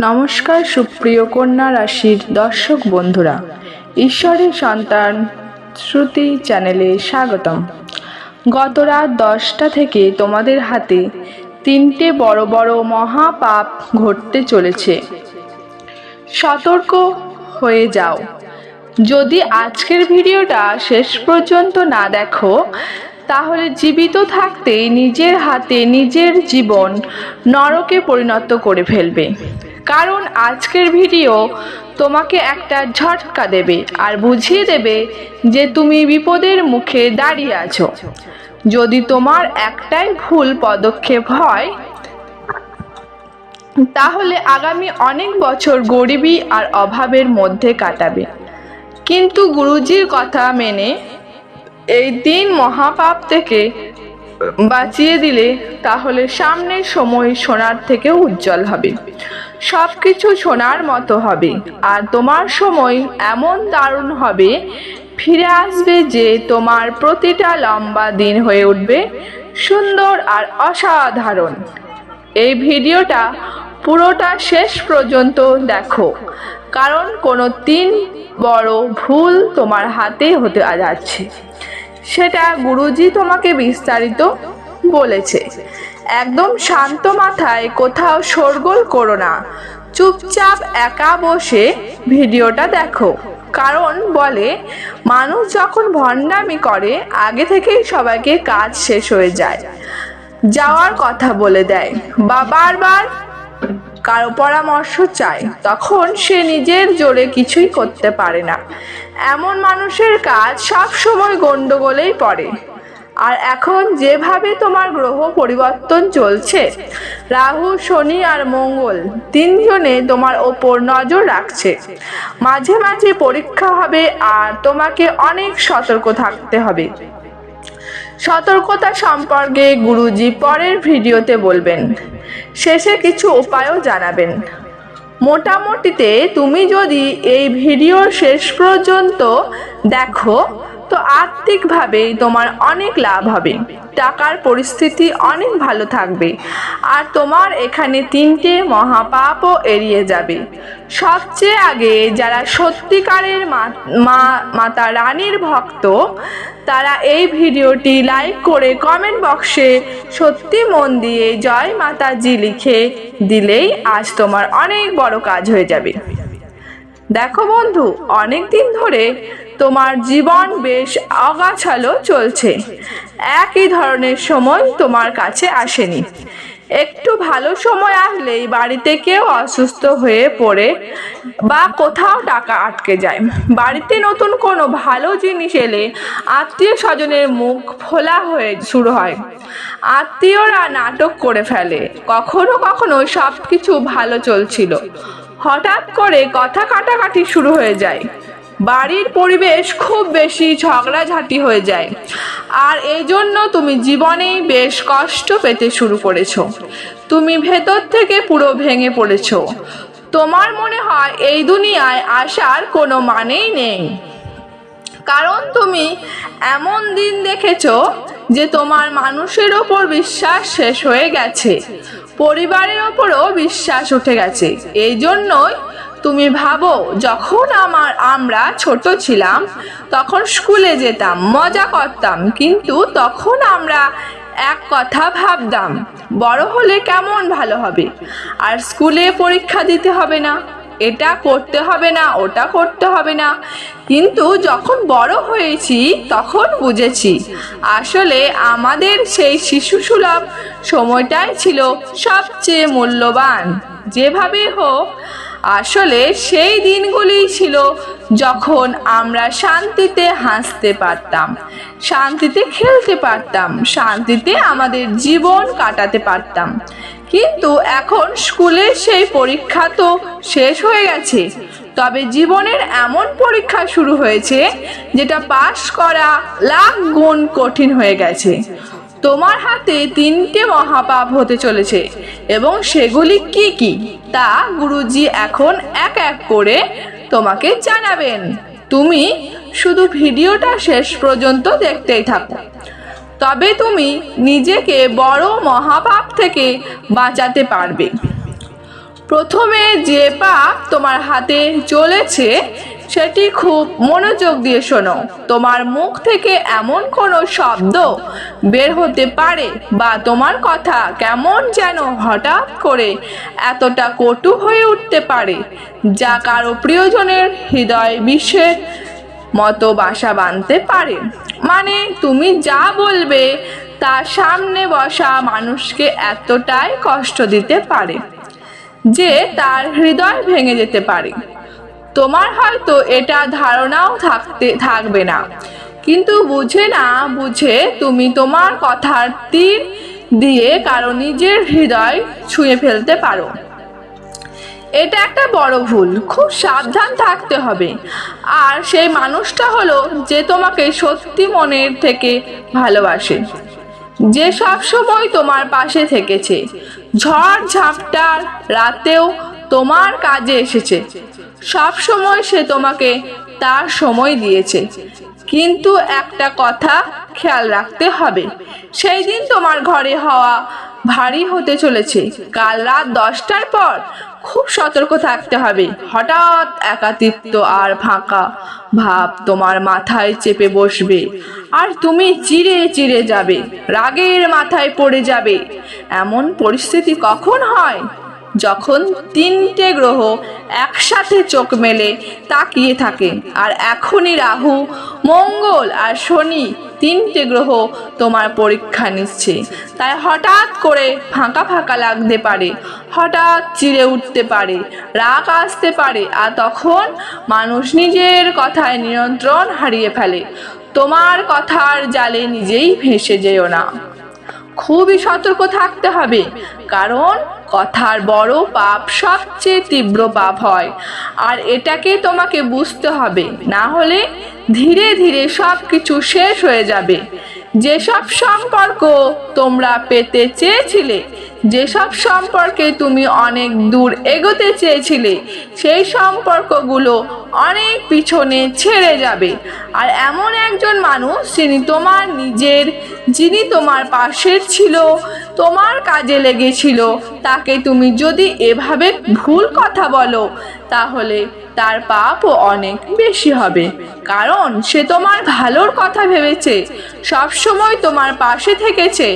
নমস্কার সুপ্রিয় কন্যা রাশির দর্শক বন্ধুরা, ঈশ্বরের সন্তান শ্রুতি চ্যানেলে স্বাগতম। গত রাত 10টা থেকে তোমাদের হাতে 3টে বড় বড় মহাপাপ ঘটতে চলেছে। সতর্ক হয়ে যাও। যদি আজকের ভিডিওটা শেষ পর্যন্ত না দেখো তাহলে জীবিত থাকতেই নিজের হাতে নিজের জীবন নরকে পরিণত করে ফেলবে। কারণ আজকের ভিডিও তোমাকে একটা ঝটকা দেবে আর বুঝিয়ে দেবে যে তুমি বিপদের মুখে দাঁড়িয়ে আছো। যদি তোমার একটাই ভুল পদক্ষেপ হয় তাহলে আগামী অনেক বছর গরিবী আর অভাবের মধ্যে কাটাবে। কিন্তু গুরুজির কথা মেনে এই 3 মহাপাপ থেকে বাঁচিয়ে দিলে তাহলে সামনের সময় সোনার থেকে উজ্জ্বল হবে, সবকিছু সোনার মতো হবে। আর তোমার সময় এমন দারুণ হবে ফিরে আসবে যে তোমার প্রতিটা লম্বা দিন হয়ে উঠবে সুন্দর আর অসাধারণ। এই ভিডিওটা পুরোটা শেষ পর্যন্ত দেখো, কারণ কোনো 3 বড় ভুল তোমার হাতে হতে যাচ্ছে, সেটা গুরুজি তোমাকে বিস্তারিত বলেছে। একদম শান্ত মাথায় কোথাও শোরগোল করো না, চুপচাপ একা বসে ভিডিওটা দেখো। কারণ বলে মানুষ যখন ভণ্ডামি করে আগে থেকেই সবাইকে কাজ শেষ হয়ে যাওয়ার কথা বলে দেয় বা বারবার কারো পরামর্শ চায়, তখন সে নিজের জোরে কিছুই করতে পারে না। এমন মানুষের কাজ সব সময় গন্ডগোলেই পড়ে। আর এখন যেভাবে তোমার গ্রহ পরিবর্তন চলছে, রাহু, শনি আর মঙ্গল 3 জনে তোমার ওপর নজর রাখছে। মাঝে মাঝে পরীক্ষা হবে আর তোমাকে অনেক সতর্ক থাকতে হবে। সতর্কতা সম্পর্কে গুরুজি পরের ভিডিওতে বলবেন, শেষে কিছু উপায়ও জানাবেন। মোটামুটিতে তুমি যদি এই ভিডিও শেষ পর্যন্ত দেখো তো আর্থিকভাবে তোমার অনেক লাভ হবে, টাকার পরিস্থিতি অনেক ভালো থাকবে আর তোমার এখানে 3টে মহাপাপও এড়িয়ে যাবে। সবচেয়ে আগে যারা সত্যিকারের মাতা রানীর ভক্ত তারা এই ভিডিওটি লাইক করে কমেন্ট বক্সে সত্যি মন দিয়ে জয় মাতাজি লিখে দিলেই আজ তোমার অনেক বড় কাজ হয়ে যাবে। দেখো বন্ধু, অনেক দিন ধরে তোমার জীবন বেশ অগাছালো চলছে। একই ধরনের সময় তোমার কাছে আসেনি। একটু ভালো সময় আসলেই বাড়িতে কেউ অসুস্থ হয়ে পড়ে বা কোথাও টাকা আটকে যায়। বাড়িতে নতুন কোনো ভালো জিনিস এলে আত্মীয় স্বজনের মুখ ফোলা হয়ে শুরু হয়। আত্মীয়রা নাটক করে ফেলে। কখনো কখনো সব কিছু ভালো চলছিল, হঠাৎ করে কথা কাটাকাটি শুরু হয়ে যায়। বাড়ির পরিবেশ খুব বেশি ঝগড়াঝাটি হয়ে যায় আর এই জন্য তুমি জীবনেই বেশ কষ্ট পেতে শুরু করেছো। তুমি ভেতর থেকে পুরো ভেঙে পড়েছো। তোমার মনে হয় এই দুনিয়ায় আসার কোনো মানেই নেই, কারণ তুমি এমন দিন দেখেছো যে তোমার মানুষের ওপর বিশ্বাস শেষ হয়ে গেছে, পরিবারের ওপরও বিশ্বাস উঠে গেছে। এই জন্যই তুমি ভাবো, যখন আমরা ছোট ছিলাম তখন স্কুলে যেতাম, মজা করতাম, কিন্তু তখন আমরা এক কথা ভাবতাম, বড় হলে কেমন ভালো হবে, আর স্কুলে পরীক্ষা দিতে হবে না, এটা করতে হবে না, ওটা করতে হবে না। কিন্তু যখন বড় হয়েছি তখন বুঝেছি আসলে আমাদের সেই শিশুসুলভ সময়টাই ছিল সবচেয়ে মূল্যবান। যেভাবে হোক, আসলে সেই দিনগুলি ছিল যখন আমরা শান্তিতে হাসতে পারতাম, শান্তিতে খেলতে পারতাম, শান্তিতে আমাদের জীবন কাটাতে পারতাম। কিন্তু এখন স্কুলের সেই পরীক্ষা তো শেষ হয়ে গেছে, তবে জীবনের এমন পরীক্ষা শুরু হয়েছে যেটা পাশ করা লাখ গুণ কঠিন হয়ে গেছে। তোমার হাতে 3টে মহাপাপ হতে চলেছে এবং সেগুলি কি কি তা গুরুজি এখন এক এক করে তোমাকে জানাবেন। তুমি শুধু ভিডিওটা শেষ পর্যন্ত দেখতেই থাকো, তবে তুমি নিজেকে বড় মহাপাপ থেকে বাঁচাতে পারবে। প্রথমে যে পাপ তোমার হাতে চলেছে সেটি খুব মনোযোগ দিয়ে শোনো। তোমার মুখ থেকে এমন কোনো শব্দ বের হতে পারে বা তোমার কথা কেমন যেন হঠাৎ করে এতটা কটু হয়ে উঠতে পারে যা কারো প্রিয়জনের হৃদয় বিষের মতো বাসা বাঁধতে পারে। মানে তুমি যা বলবে তার সামনে বসা মানুষকে এতটাই কষ্ট দিতে পারে যে তার হৃদয় ভেঙে যেতে পারে। তোমার হয়তো এটা ধারণাও থাকবে না, কিন্তু বুঝে না বুঝে তুমি তোমার কথার তীর দিয়ে কারো নিজের হৃদয় ছুঁয়ে ফেলতে পারো। এটা একটা বড় ভুল, খুব সাবধান থাকতে হবে। আর সেই মানুষটা হলো যে তোমাকে সত্যি মনের থেকে ভালোবাসে, যে সব সময় তোমার পাশে থেকেছে, ঝড় ঝাপটার রাতেও তোমার কাজে এসেছে। সব সময় সে তোমাকে তার সময় দিয়েছে। কিন্তু একটা কথা খেয়াল রাখতে হবে, সেই দিন তোমার ঘরে হওয়া ভারী হতে চলেছে। কাল রাত 10টার পর খুব সতর্ক থাকতে হবে। হঠাৎ একাকিত্ব আর ফাঁকা ভাব তোমার মাথায় চেপে বসবে আর তুমি চিড়ে চিড়ে যাবে, রাগের মাথায় পড়ে যাবে। এমন পরিস্থিতি কখন হয়? যখন 3টে গ্রহ একসাথে চোখ মেলে তাকিয়ে থাকে, আর এখনই রাহু, মঙ্গল আর শনি 3টে গ্রহ তোমার পরীক্ষা নিচ্ছে। তাই হঠাৎ করে ফাঁকা ফাঁকা লাগতে পারে, হঠাৎ চিড়ে উঠতে পারে, রাগ আসতে পারে, আর তখন মানুষ নিজের কথায় নিয়ন্ত্রণ হারিয়ে ফেলে। তোমার কথার জালে নিজেই ভেসে যেও না। খুবই সতর্ক থাকতে হবে, কারণ কথার বড় পাপ সবচেয়ে তীব্র পাপ হয়। আর এটাকে তোমাকে বুঝতে হবে, না হলে ধীরে ধীরে সব কিছু শেষ হয়ে যাবে। যেসব সম্পর্ক তোমরা পেতে চেয়েছিলে, যেসব সম্পর্কে তুমি অনেক দূর এগোতে চেয়েছিলে, সেই সম্পর্কগুলো অনেক পিছনে ছেড়ে যাবে। আর এমন একজন মানুষ যিনি তোমার নিজের, যিনি তোমার পাশের ছিল, তোমার কাজে লেগেছিল, তাকে তুমি যদি এভাবে ভুল কথা বলো, তাহলে তার পাপও অনেক বেশি হবে। কারণ সে তোমার ভালোর কথা ভেবেছে, সবসময় তোমার পাশে থেকেছে।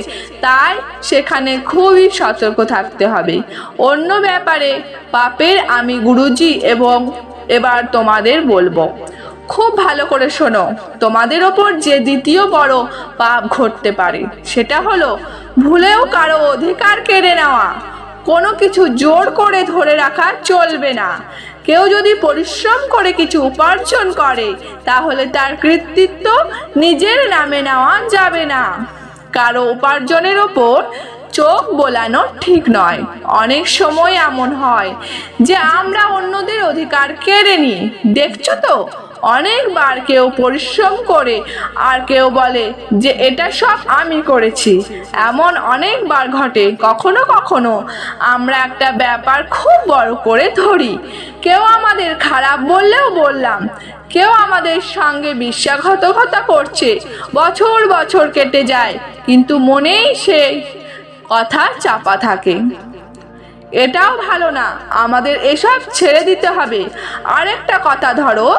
তাই সেখানে খুবই সতর্ক থাকতে হবে। অন্য ব্যাপারে পাপের আমি গুরুজি এবার তোমাদের বলবো, খুব ভালো করে শোনো। তোমাদের ওপর যে দ্বিতীয় বড় পাপ ঘটতে পারে সেটা হলো ভুলেও কারো অধিকার কেড়ে নেওয়া। কোনো কিছু জোর করে ধরে রাখা চলবে না। কেউ যদি পরিশ্রম করে কিছু উপার্জন করে, তাহলে তার কৃতিত্ব নিজের নামে নেওয়া যাবে না। কারো উপার্জনের ওপর চোখ বোলানো ঠিক নয়। অনেক সময় এমন হয় যে আমরা অন্যদের অধিকার কেড়ে নিই। দেখছো তো, অনেকবার কেউ পরিশ্রম করে আর কেউ বলে যে এটা সব আমি করেছি। এমন অনেকবার ঘটে। কখনো কখনো আমরা একটা ব্যাপার খুব বড় করে ধরি। কেউ আমাদের খারাপ বললেও বললাম, কেউ আমাদের সঙ্গে বিশ্বাসঘাতকতা করছে, বছর বছর কেটে যায়, কিন্তু মনেই সেই কথা চাপা থাকে। এটাও ভালো না, আমাদের এসব ছেড়ে দিতে হবে। আরেকটা কথা ধরো,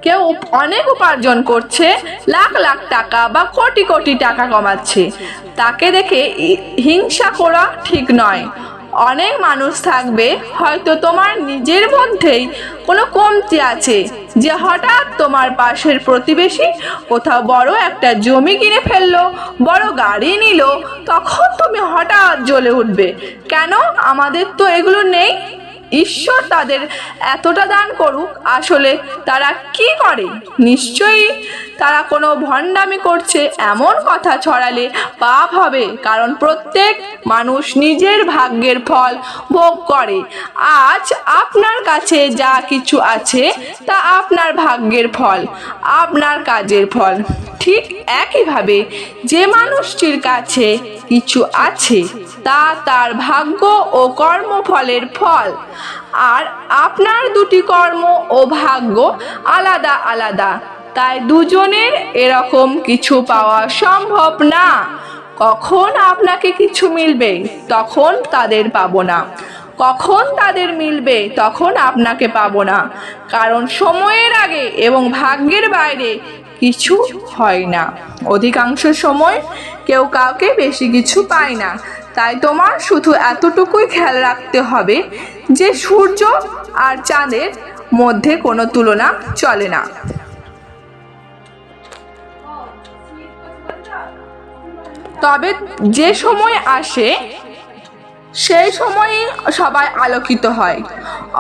কেউ অনেক উপার্জন করছে, লাখ লাখ টাকা বা কোটি কোটি টাকা কমাচ্ছে, তাকে দেখে হিংসা করা ঠিক নয়। অনেক মানুষ থাকবে, হয়তো তোমার নিজের মধ্যেই কোনো কমতি আছে, যে হঠাৎ তোমার পাশের প্রতিবেশী কোথাও বড় একটা জমি কিনে ফেললো, বড় গাড়ি নিল, তখন তুমি হঠাৎ জ্বলে উঠবে, কেন আমাদের তো এগুলো নেই। ঈশ্বর তাদের এতটা দান করুক। আসলে তারা কি করে? নিশ্চয়ই তারা কোনো ভণ্ডামি করছে। এমন কথা ছড়ালে পাপ হবে, কারণ প্রত্যেক মানুষ নিজের ভাগ্যের ফল ভোগ করে। আজ আপনার কাছে যা কিছু আছে তা আপনার ভাগ্যের ফল, আপনার কাজের ফল। ঠিক একইভাবে যে মানুষটির কাছে কিছু আছে তা তার ভাগ্য ও কর্মফলের ফল। আর আপনার দুটি কর্ম ও ভাগ্য আলাদা আলাদা, তাই দুজনের এরকম কিছু পাওয়া সম্ভব না। কখন আপনাকে কিছু মিলবে তখন তাদের পাবো না, কখন তাদের মিলবে তখন আপনাকে পাবো না, কারণ সময়ের আগে এবং ভাগ্যের বাইরে কিছু হয় না। অধিকাংশ সময় কেউ কাউকে বেশি কিছু পায় না। তাই তোমার শুধু এতটুকুই খেয়াল রাখতে হবে যে সূর্য আর চাঁদের মধ্যে কোনো তুলনা চলে না। তবে যে সময় আসে সেই সময়ই সবাই আলোকিত হয়,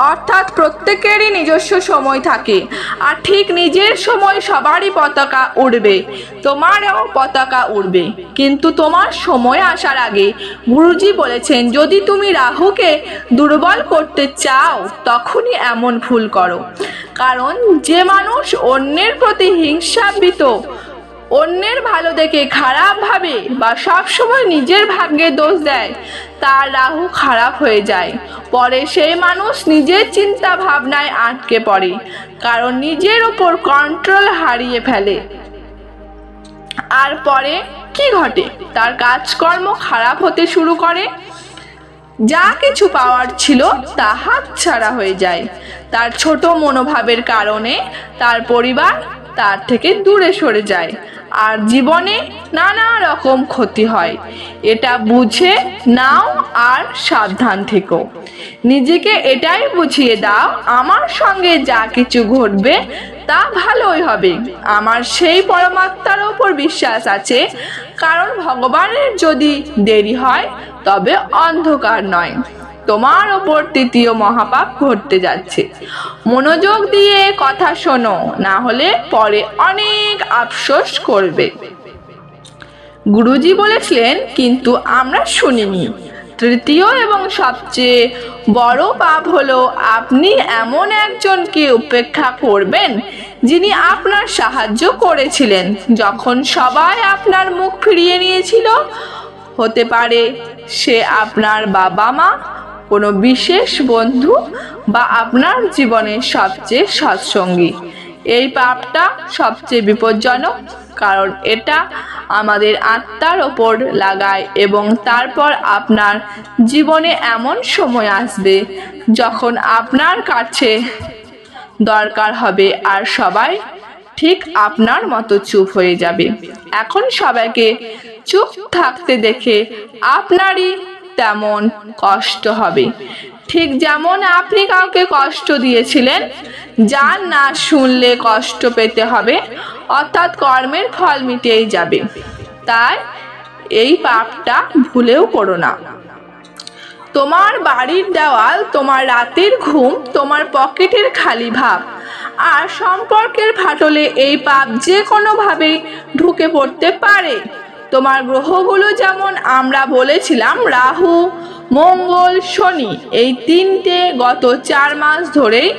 অর্থাৎ প্রত্যেকেরই নিজস্ব সময় থাকে, আর ঠিক নিজের সময় সবারই পতাকা উড়বে, তোমারও পতাকা উড়বে। কিন্তু তোমার সময় আসার আগে গুরুজি বলেছেন, যদি তুমি রাহুকে দুর্বল করতে চাও তখনই এমন ভুল করো। কারণ যে মানুষ অন্যের প্রতি হিংসান্বিত, অন্যের ভালো দেখে খারাপ ভাবে বা সবসময় নিজের ভাগ্যে দোষ দেয়, তার রাহু খারাপ হয়ে যায়। পরে সেই মানুষ নিজের চিন্তা ভাবনায় আটকে পড়ে, কারণ নিজের উপর কন্ট্রোল হারিয়ে ফেলে। আর পরে কি ঘটে? তার কাজকর্ম খারাপ হতে শুরু করে, যা কিছু পাওয়ার ছিল তা হাতছাড়া হয়ে যায়। তার ছোট মনোভাবের কারণে তার পরিবার তার থেকে দূরে সরে যায়, আর জীবনে নানা রকম ক্ষতি হয়। এটা বুঝে নাও আর সাবধান থেকো। নিজেকে এটাই বুঝিয়ে দাও, আমার সঙ্গে যা কিছু ঘটবে তা ভালোই হবে। আমার সেই পরমাত্মার ওপর বিশ্বাস আছে, কারণ ভগবানের যদি দেরি হয় তবে অন্ধকার নয়। তোমার ওপর তৃতীয় মহাপাপ ঘটতে যাচ্ছে। মনোযোগ দিয়ে কথা শোনো, না হলে পরে অনেক আফসোস করবে। গুরুজি বলেছিলেন, কিন্তু আমরা শুনিনি। তৃতীয় এবং সবচেয়ে বড় পাপ হলো আপনি এমন একজনকে উপেক্ষা করবেন যিনি আপনার সাহায্য করেছিলেন যখন সবাই আপনার মুখ ফিরিয়ে নিয়েছিল। হতে পারে সে আপনার বাবা মা, কোনো বিশেষ বন্ধু বা আপনার জীবনের সবচেয়ে সৎসঙ্গী। এই পাপটা সবচেয়ে বিপজ্জনক, কারণ এটা আমাদের আত্মার ওপর লাগায় এবং তারপর আপনার জীবনে এমন সময় আসবে যখন আপনার কাছে দরকার হবে আর সবাই ঠিক আপনার মতো চুপ হয়ে যাবে। এখন সবাইকে চুপ থাকতে দেখে আপনারই তেমন কষ্ট হবে, ঠিক যেমন আপনি কাউকে কষ্ট দিয়েছিলেন। যার না শুনলে কষ্ট পেতে হবে, অর্থাৎ কর্মের ফল মিটেই যাবে। তাই এই পাপটা ভুলেও করো না। তোমার বাড়ির দেওয়াল, তোমার রাতের ঘুম, তোমার পকেটের খালি ভাব আর সম্পর্কের ফাটলে এই পাপ যে কোনোভাবেই ঢুকে পড়তে পারে। তোমার গ্রহগুলো যেমন আমরা বলেছিলাম, রাহু, মঙ্গল, শনি, এই তিনটে গত 4 মাস ধরেই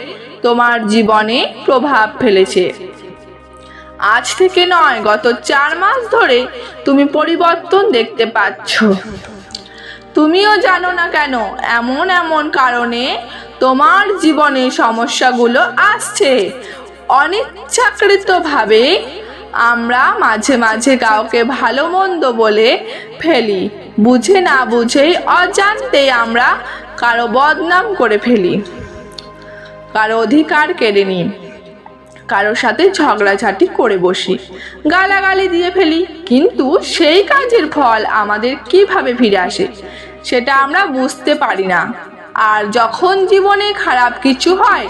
তোমার জীবনে প্রভাব ফেলেছে। আজ থেকে নয়, গত 4 মাস ধরে তুমি পরিবর্তন দেখতে পাচ্ছ। তুমিও জানো না কেন এমন এমন কারণে তোমার জীবনে সমস্যাগুলো আসছে। অনিচ্ছাকৃতভাবে আমরা মাঝে মাঝে কাউকে ভালো মন্দ বলে ফেলি, বুঝে না বুঝেই অজান্তেই আমরা কারো বদনাম করে ফেলি, কারো অধিকার কেড়ে নিই, কারোর সাথে ঝগড়াঝাটি করে বসি, গালাগালি দিয়ে ফেলি। কিন্তু সেই কাজের ফল আমাদের কিভাবে ফিরে আসে সেটা আমরা বুঝতে পারি না। আর যখন জীবনে খারাপ কিছু হয়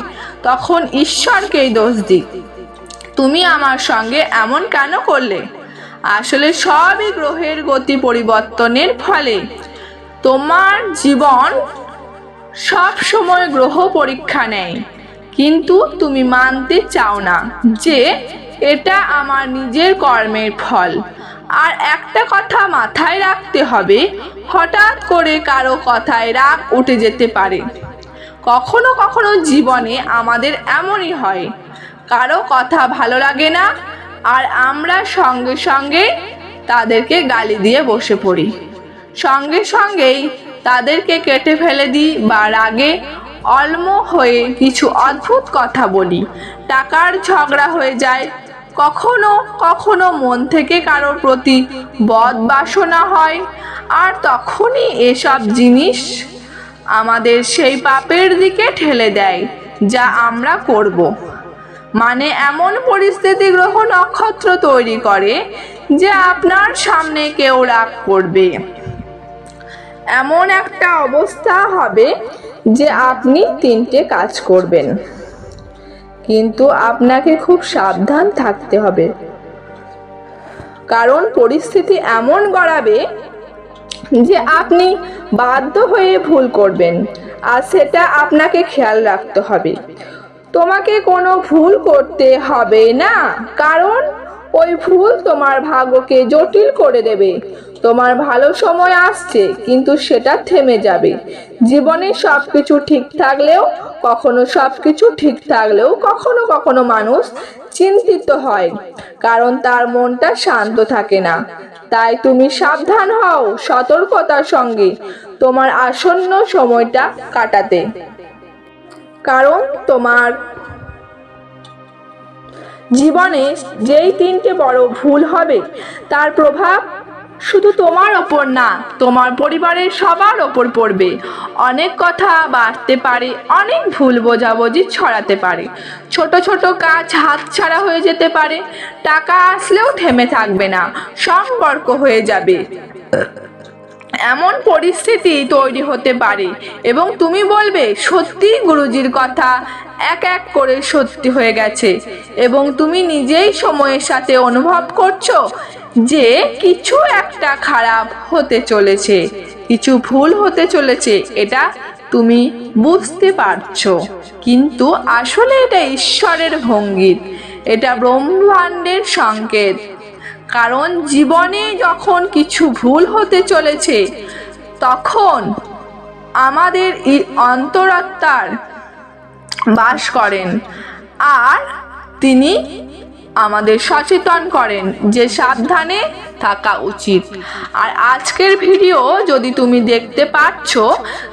তখন ঈশ্বরকেই দোষ দিই, তুমি আমার সঙ্গে এমন কেন করলে? আসলে সবই গ্রহের গতি পরিবর্তনের ফলে। তোমার জীবন সব সময় গ্রহ পরীক্ষা নেয়, কিন্তু তুমি মানতে চাও না যে এটা আমার নিজের কর্মের ফল। আর একটা কথা মাথায় রাখতে হবে, হঠাৎ করে কারো কথায় রাগ উঠে যেতে পারে। কখনো কখনো জীবনে আমাদের এমনই হয়, কারো কথা ভালো লাগে না আর আমরা সঙ্গে সঙ্গে তাদেরকে গালি দিয়ে বসে পড়ি, সঙ্গে সঙ্গেই তাদেরকে কেটে ফেলে দিই বা রাগে অলম হয়ে কিছু অদ্ভুত কথা বলি। টাকার ঝগড়া হয়ে যায়, কখনো কখনো মন থেকে কারোর প্রতি বদ বাসনা হয়, আর তখনই এসব জিনিস আমাদের সেই পাপের দিকে ঠেলে দেয় যা আমরা করব। মানে এমন পরিস্থিতি গ্রহ নক্ষত্র তৈরি করে যে আপনার সামনে কেউ রাগ করবে, এমন একটা অবস্থা হবে যে আপনি তিনটে কাজ করবেন, কিন্তু আপনাকে খুব সাবধান থাকতে হবে, কারণ পরিস্থিতি এমন গড়াবে যে আপনি বাধ্য হয়ে ভুল করবেন, আর সেটা আপনাকে খেয়াল রাখতে হবে। তোমাকে কোনো ভুল করতে হবে না, কারণ ওই ভুল তোমার ভাগ্যকে জটিল করে দেবে। তোমার ভালো সময় আসছে, কিন্তু সেটা থেমে যাবে। জীবনে সবকিছু ঠিক থাকলেও কখনো কখনো মানুষ চিন্তিত হয়, কারণ তার মনটা শান্ত থাকে না। তাই তুমি সাবধান হও সতর্কতার সঙ্গে তোমার আসন্ন সময়টা কাটাতে, কারণ তোমার জীবনে যেই তিনটে বড় ভুল হবে তার প্রভাব শুধু তোমার ওপর না, তোমার পরিবারের সবার ওপর পড়বে। অনেক কথা বাড়তে পারে, অনেক ভুল বোঝাবুঝি ছড়াতে পারে, ছোট ছোট কাজ হাতছাড়া হয়ে যেতে পারে, টাকা আসলেও থেমে থাকবে না, সম্পর্ক হয়ে যাবে। এমন পরিস্থিতি তৈরি হতে পারে এবং তুমি বলবে, সত্যি গুরুজির কথা এক এক করে সত্যি হয়ে গেছে, এবং তুমি নিজেই সময়ের সাথে অনুভব করছো যে কিছু একটা খারাপ হতে চলেছে, কিছু ভুল হতে চলেছে, এটা তুমি বুঝতে পারছো। কিন্তু আসলে এটা ঈশ্বরের ভঙ্গিত, এটা ব্রহ্মাণ্ডের সংকেত। কারণ জীবনে যখন কিছু ভুল হতে চলেছে, তখন আমাদের অন্তরাত্মার বাস করেন, আর তিনি আমাদের সচেতন করেন যে সাবধানে থাকা উচিত। আর আজকের ভিডিও যদি তুমি দেখতে পাচ্ছ,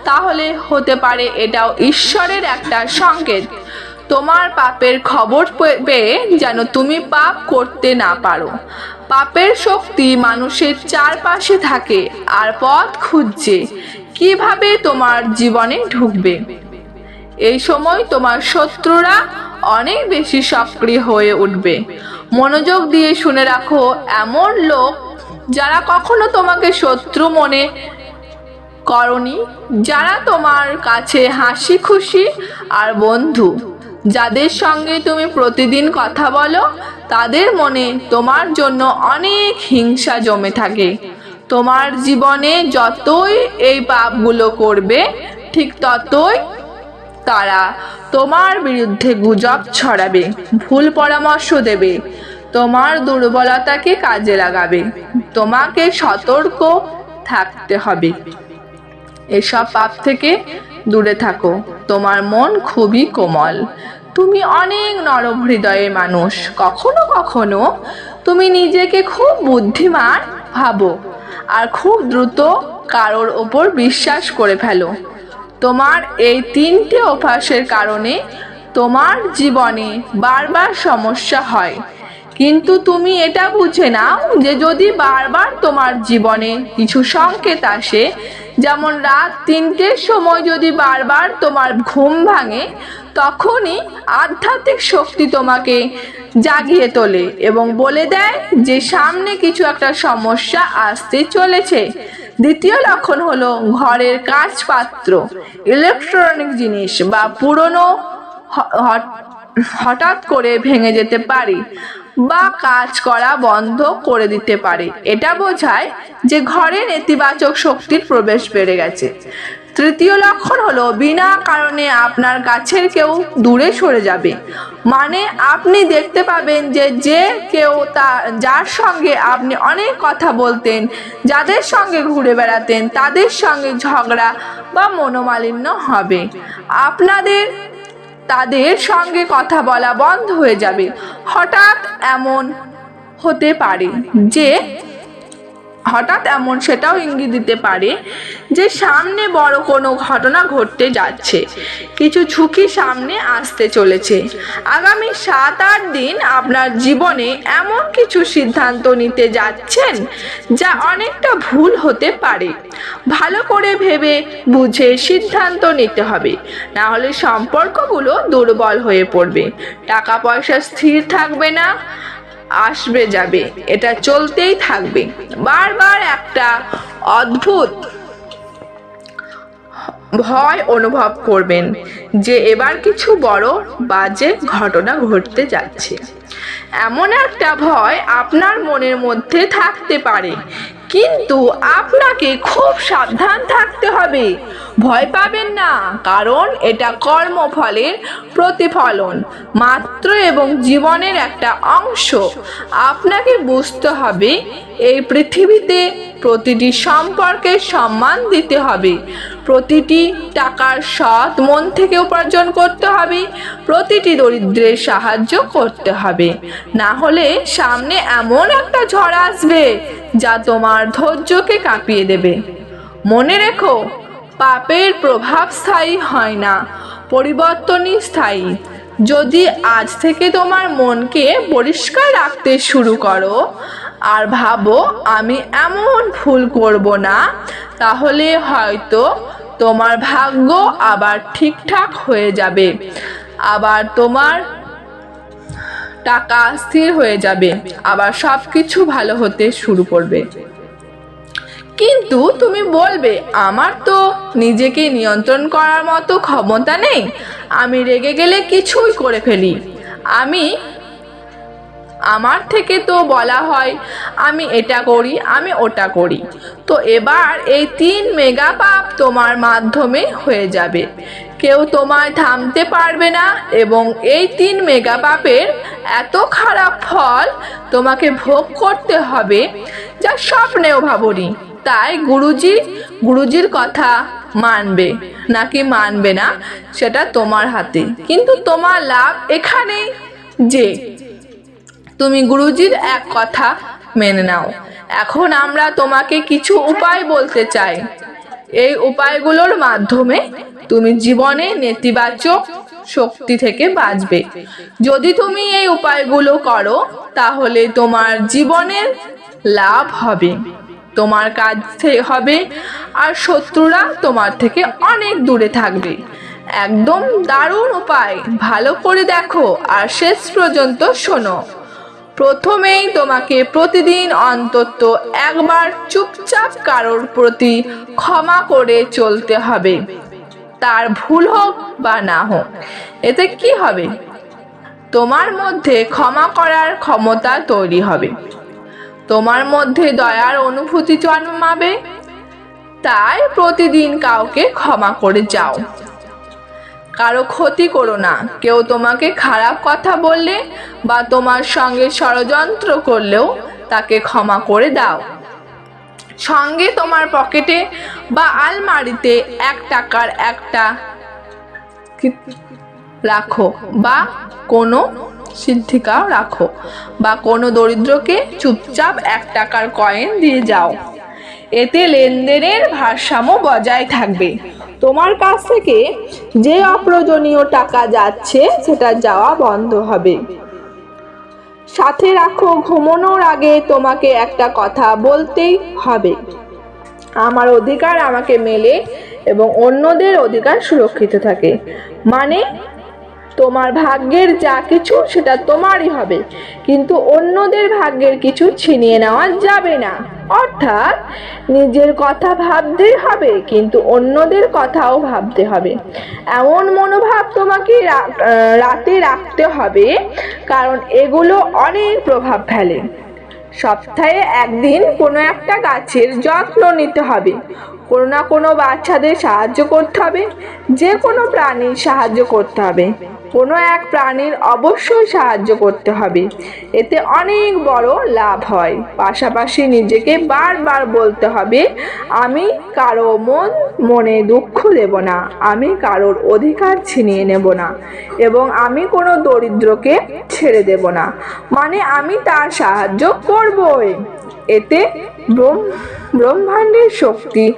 তাহলে হতে পারে এটাও ঈশ্বরের একটা সংকেত, তোমার পাপের খবর পেয়ে যেন তুমি পাপ করতে না পারো। পাপের শক্তি মানুষের চারপাশে থাকে আর পথ খুঁজছে কিভাবে তোমার জীবনে ঢুকবে। এই সময় তোমার শত্রুরা অনেক বেশি সক্রিয় হয়ে উঠবে। মনোযোগ দিয়ে শুনে রাখো, এমন লোক যারা কখনো তোমাকে শত্রু মনে করনি, যারা তোমার কাছে হাসি খুশি আর বন্ধু, যাদের সঙ্গে তুমি প্রতিদিন কথা বলো, তাদের মনে তোমার জন্য অনেক হিংসা জমে থাকে। তোমার জীবনে যতই এই পাপগুলো করবে, ঠিক ততই তারা তোমার বিরুদ্ধে গুজব ছড়াবে, ভুল পরামর্শ দেবে, তোমার দুর্বলতাকে কাজে লাগাবে। তোমাকে সতর্ক থাকতে হবে, এসব পাপ থেকে দূরে থাকো। তোমার মন খুবই কোমল, তুমি অনেক নরম হৃদয়ের মানুষ। কখনো কখনো তুমি নিজেকে খুব বুদ্ধিমান ভাবো আর খুব দ্রুত কারোর ওপর বিশ্বাস করে ফেলো। তোমার এই তিনটে অভ্যাসের কারণে তোমার জীবনে বারবার সমস্যা হয়, কিন্তু তুমি এটা বুঝে নাও যে যদি বারবার তোমার জীবনে কিছু সংকেত আসে, যেমন রাত 3টের সময় যদি বারবার তোমার ঘুম ভাঙে, তখনই আধ্যাত্মিক শক্তি তোমাকে জাগিয়ে তোলে এবং বলে দেয় যে সামনে কিছু একটা সমস্যা আসতে চলেছে। দ্বিতীয় লক্ষণ হলো ঘরের কাজপাত্র, ইলেকট্রনিক জিনিস বা পুরনো হঠাৎ করে ভেঙে যেতে পারে বা কাজ করা বন্ধ করে দিতে পারে। এটা বোঝায় যে ঘরে নেতিবাচক শক্তির প্রবেশ বেড়ে গেছে। তৃতীয় লক্ষণ হলো বিনা কারণে আপনার কাছের কেউ দূরে সরে যাবে। মানে আপনি দেখতে পাবেন যে কেউ যার সঙ্গে আপনি অনেক কথা বলতেন, যাদের সঙ্গে ঘুরে বেড়াতেন, তাদের সঙ্গে ঝগড়া বা মনোমালিন্য হবে। তাদের সঙ্গে কথা বলা বন্ধ হয়ে যাবে। হঠাৎ এমন হতে পারে যে হঠাৎ এমন সেটাও ইঙ্গিত দিতে পারে যে সামনে বড় কোনো ঘটনা ঘটতে যাচ্ছে, কিছু ঝুঁকি সামনে আসতে চলেছে। আগামী 7-8 দিন আপনার জীবনে এমন কিছু সিদ্ধান্ত নিতে যাচ্ছেন যা অনেকটা ভুল হতে পারে। ভালো করে ভেবে বুঝে সিদ্ধান্ত নিতে হবে, না হলে সম্পর্কগুলো দুর্বল হয়ে পড়বে। টাকা পয়সা স্থির থাকবে না, আসবে যাবে, এটা চলতেই থাকবে। বারবার একটা অদ্ভুত ভয় অনুভব করবেন যে এবার কিছু বড় বাজে ঘটনা ঘটতে যাচ্ছে। এমন একটা ভয় আপনার মনের মধ্যে থাকতে পারে, কিন্তু আপনাকে খুব সাবধান থাকতে হবে। ভয় পাবেন না, কারণ এটা কর্মফলের প্রতিফলন মাত্র এবং জীবনের একটা অংশ। আপনাকে বুঝতে হবে এই পৃথিবীতে প্রতিটি সম্পর্কে সম্মান দিতে হবে, প্রতিটি টাকার সৎ মন থেকে উপার্জন করতে হবে, প্রতিটি দরিদ্রের সাহায্য করতে হবে। না হলে সামনে এমন একটা ঝড় আসবে যা তোমার ধৈর্যকে কাঁপিয়ে দেবে। মনে রেখো, পাপের প্রভাব স্থায়ী হয় না, পরিবর্তনই স্থায়ী। যদি আজ থেকে তোমার মনকে পরিষ্কার রাখতে শুরু করো আর ভাবো আমি এমন ভুল করব না, তাহলে হয়তো তোমার ভাগ্য আবার ঠিকঠাক হয়ে যাবে, আবার তোমার টাকা স্থির হয়ে যাবে, আবার সবকিছু ভালো হতে শুরু করবে। কিন্তু তুমি বলবে, আমার তো নিজেকে নিয়ন্ত্রণ করার মতো ক্ষমতা নেই, আমি রেগে গেলে কিছুই করে ফেলি, আমার থেকে তো বলা হয় আমি এটা করি, আমি ওটা করি। তো এবার এই 3 মেগা পাপ তোমার মাধ্যমে হয়ে যাবে, কেউ তোমায় থামতে পারবে না, এবং এই 3 মেগা পাপের এত খারাপ ফল তোমাকে ভোগ করতে হবে যা স্বপ্নেও ভাবনি। তাই গুরুজির কথা মানবে নাকি মানবে না সেটা তোমার হাতে, কিন্তু তোমার লাভ এখানেই যে তুমি গুরুজির এক কথা মেনে নাও। এখন আমরা তোমাকে কিছু উপায় বলতে চাই। এই উপায়গুলোর মাধ্যমে তুমি জীবনে নেতিবাচক শক্তি থেকে বাঁচবে। যদি তুমি এই উপায়গুলো করো তাহলে তোমার জীবনের লাভ হবে, তোমার কাজ হবে, আর শত্রুরা তোমার থেকে অনেক দূরে থাকবে। একদম দারুণ উপায়, ভালো করে দেখো আর শেষ পর্যন্ত শোনো। প্রথমেই তোমাকে প্রতিদিন অন্তত একবার চুপচাপ কারোর প্রতি ক্ষমা করে চলতে হবে, তার ভুল হোক বা না হোক। এতে কি হবে? তোমার মধ্যে ক্ষমা করার ক্ষমতা তৈরি হবে, তোমার মধ্যে দয়ার অনুভূতি জন্মাবে। তাই প্রতিদিন কাউকে ক্ষমা করে যাও, কারো ক্ষতি করো না। কেউ তোমাকে খারাপ কথা বললে বা তোমার সঙ্গে ষড়যন্ত্র করলেও তাকে ক্ষমা করে দাও। সঙ্গে তোমার পকেটে বা আলমারিতে 1 টাকার একটা রাখো, বা কোনো সিদ্ধিকা রাখো, বা কোনো দরিদ্রকে চুপচাপ 1 টাকার কয়েন দিয়ে যাও। এতে লেনদেনের ভারসাম্য বজায় থাকবে। তোমার কাছ থেকে যে অপ্রয়োজনীয় টাকা যাচ্ছে সেটা যাওয়া বন্ধ হবে। সাথে রাখো, ঘুমানোর আগে তোমাকে একটা কথা বলতেই হবে, আমার অধিকার আমাকে মেলে এবং অন্যদের অধিকার সুরক্ষিত থাকে। মানে তোমার ভাগ্যের যা কিছু সেটা তোমারই হবে, কিন্তু অন্যদের ভাগ্যের কিছু ছিনিয়ে নেওয়া যাবে না। অর্থাৎ নিজের কথা ভাবতেই হবে, কিন্তু অন্যদের কথাও ভাবতে হবে। এমন মনোভাব তোমাকে রাতে রাখতে হবে, কারণ এগুলো অনেক প্রভাব ফেলে। সপ্তাহে 1 দিন কোনো একটা গাছের যত্ন নিতে হবে, কোনো না কোনো বাচ্চাদের সাহায্য করতে হবে, যে কোনো প্রাণীর সাহায্য করতে হবে, কোনো এক প্রাণীর অবশ্যই সাহায্য করতে হবে। এতে অনেক বড় লাভ হয়। পাশাপাশি নিজেকে বারবার বলতে হবে, আমি কারো মনে দুঃখ দেব না, আমি কারোর অধিকার ছিনিয়ে নেব না, এবং আমি কোনো দরিদ্রকে ছেড়ে দেব না। মানে আমি তার সাহায্য করবই। এতে ব্রহ্মাণ্ডের শক্তি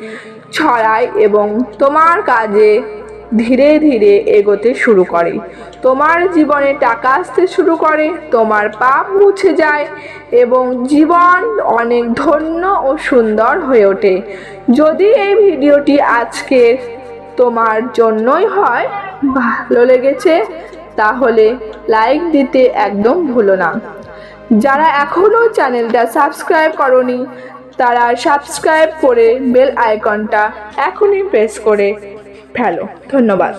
ছড়ায় এবং তোমার কাজে ধীরে ধীরে এগোতে শুরু করে। তোমার জীবনে টাকা আসতে শুরু করে, তোমার পাপ মুছে যায় এবং জীবন অনেক ধন্য ও সুন্দর হয়ে ওঠে। যদি এই ভিডিওটি আজকের তোমার জন্যই হয়, ভালো লেগেছে, তাহলে লাইক দিতে একদম ভুলো না। যারা এখনো চ্যানেলটা সাবস্ক্রাইব করনি তারা সাবস্ক্রাইব করে বেল আইকনটা এখনই প্রেস করে ফেলো। ধন্যবাদ।